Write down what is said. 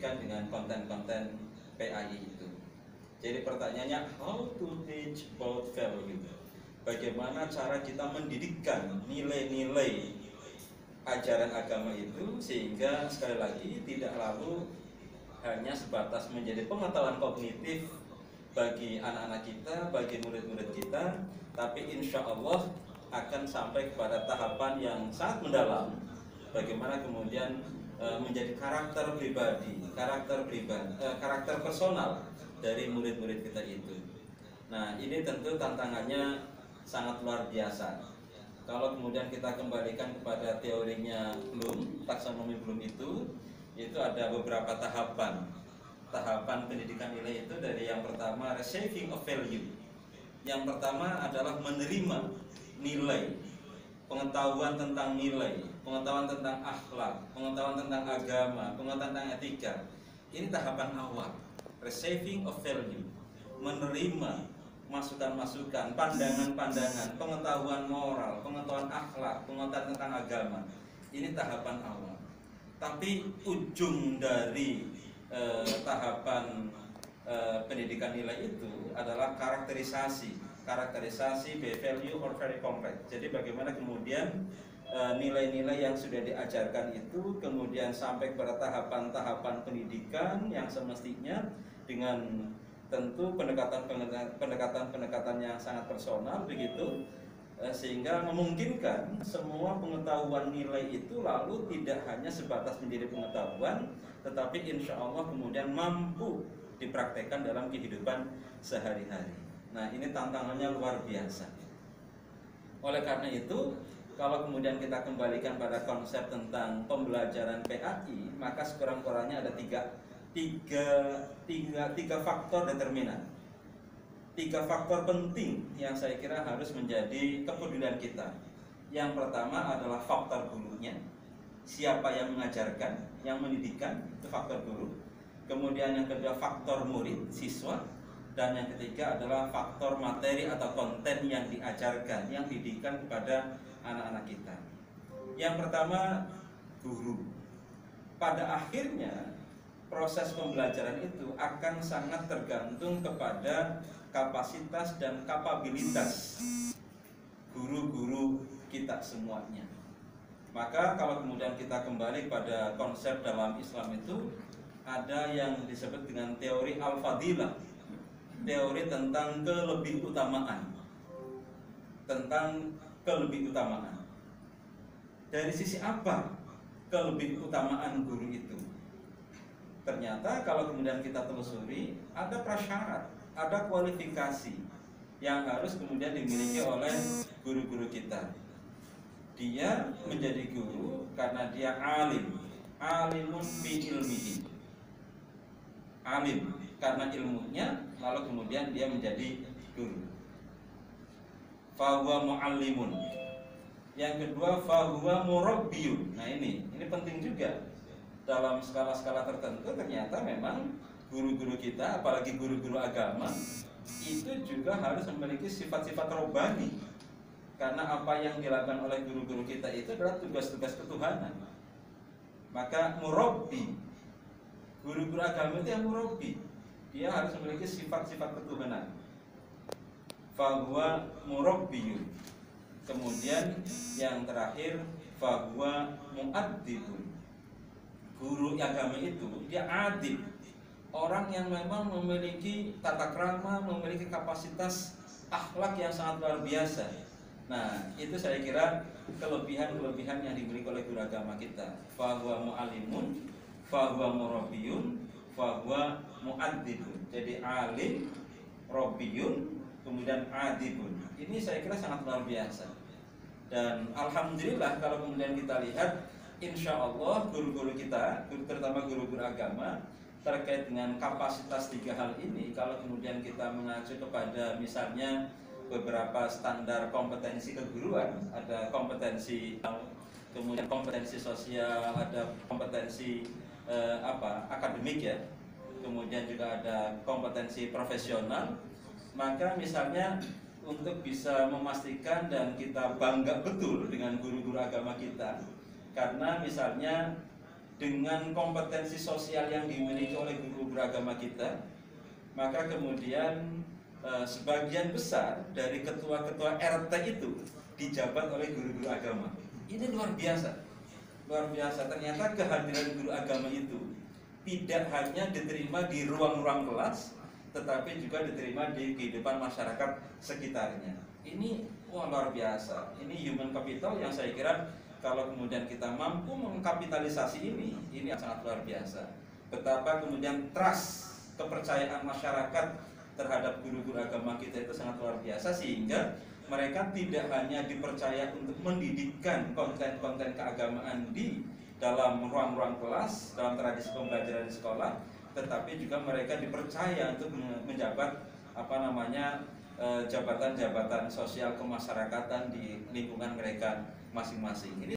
pendidikan dengan konten-konten PAI itu. Jadi pertanyaannya, how to teach about value? Bagaimana cara kita mendidikkan nilai-nilai ajaran agama itu sehingga sekali lagi tidak lalu hanya sebatas menjadi pengetahuan kognitif bagi anak-anak kita, bagi murid-murid kita, tapi insya Allah akan sampai kepada tahapan yang sangat mendalam. Bagaimana kemudian menjadi karakter pribadi, karakter personal dari murid-murid kita itu. Nah, ini tentu tantangannya sangat luar biasa. Kalau kemudian kita kembalikan kepada teorinya Bloom, taksonomi Bloom itu ada beberapa tahapan. Tahapan pendidikan nilai itu dari yang pertama receiving of value. Yang pertama adalah menerima nilai, pengetahuan tentang nilai, pengetahuan tentang akhlak, pengetahuan tentang agama, pengetahuan tentang etika. Ini tahapan awal, receiving of value, menerima masukan-masukan, pandangan-pandangan, pengetahuan moral, pengetahuan akhlak, pengetahuan tentang agama. Ini tahapan awal. Tapi ujung dari tahapan pendidikan nilai itu adalah karakterisasi by value or very complex. Jadi bagaimana kemudian nilai-nilai yang sudah diajarkan itu kemudian sampai pada tahapan-tahapan pendidikan yang semestinya dengan tentu pendekatan yang sangat personal begitu, sehingga memungkinkan semua pengetahuan nilai itu lalu tidak hanya sebatas menjadi pengetahuan, tetapi insya Allah kemudian mampu dipraktekkan dalam kehidupan sehari-hari. Nah, ini tantangannya luar biasa. Oleh karena itu, kalau kemudian kita kembalikan pada konsep tentang pembelajaran PAI, maka sekurang-kurangnya ada tiga faktor determinan, tiga faktor penting yang saya kira harus menjadi kepedulian kita. Yang pertama adalah faktor gurunya, siapa yang mengajarkan, yang mendidikkan, itu faktor guru. Kemudian yang kedua faktor murid, siswa. Dan yang ketiga adalah faktor materi atau konten yang diajarkan, yang dididikan kepada anak-anak kita. Yang pertama, guru. Pada akhirnya proses pembelajaran itu akan sangat tergantung kepada kapasitas dan kapabilitas guru-guru kita semuanya. Maka kalau kemudian kita kembali pada konsep dalam Islam itu ada yang disebut dengan teori al-fadilah, teori tentang kelebihutamaan. Dari sisi apa kelebihutamaan guru itu? Ternyata kalau kemudian kita telusuri, ada prasyarat, ada kualifikasi yang harus kemudian dimiliki oleh guru-guru kita. Dia menjadi guru karena dia alimun bi ilmihi, alim karena ilmunya, lalu kemudian dia menjadi guru. Fahuwa muallimun. Yang kedua, fahuwa murabbiyun. Nah, ini penting juga. Dalam skala-skala tertentu ternyata memang guru-guru kita, apalagi guru-guru agama, itu juga harus memiliki sifat-sifat robbani. Karena apa yang dilakukan oleh guru-guru kita itu adalah tugas-tugas ketuhanan. Maka murabbi, guru-guru agama itu yang murabbi, dia harus memiliki sifat-sifat ketuhanan. Fahuwa murabbiyun. Kemudian yang terakhir, fahuwa muaddibun. Guru agama itu dia adib, orang yang memang memiliki tata krama, memiliki kapasitas akhlak yang sangat luar biasa. Nah, itu saya kira kelebihan-kelebihan yang dimiliki oleh guru agama kita. Fahuwa mu'alimun, fahuwa murabbiyun, fahuwa mu'addibun. Jadi alim, rabbiyun, kemudian adibun. Ini saya kira sangat luar biasa. Dan alhamdulillah kalau kemudian kita lihat, insya Allah guru-guru kita, terutama guru-guru agama, terkait dengan kapasitas tiga hal ini, kalau kemudian kita mengacu kepada misalnya beberapa standar kompetensi keguruan, ada kompetensi, kemudian kompetensi sosial, ada kompetensi akademik ya, kemudian juga ada kompetensi profesional. Maka misalnya untuk bisa memastikan dan kita bangga betul dengan guru-guru agama kita, karena misalnya dengan kompetensi sosial yang dimiliki oleh guru agama kita, maka kemudian sebagian besar dari ketua-ketua RT itu dijabat oleh guru-guru agama. Ini luar biasa, luar biasa. Ternyata kehadiran guru agama itu tidak hanya diterima di ruang-ruang kelas, tetapi juga diterima di kehidupan masyarakat sekitarnya. Ini luar biasa. Ini human capital yang saya kira kalau kemudian kita mampu mengkapitalisasi ini sangat luar biasa. Betapa kemudian trust, kepercayaan masyarakat terhadap guru-guru agama kita itu sangat luar biasa, sehingga mereka tidak hanya dipercaya untuk mendidikkan konten-konten keagamaan di dalam ruang-ruang kelas, dalam tradisi pembelajaran di sekolah, tetapi juga mereka dipercaya untuk menjabat jabatan-jabatan sosial kemasyarakatan di lingkungan mereka masing-masing.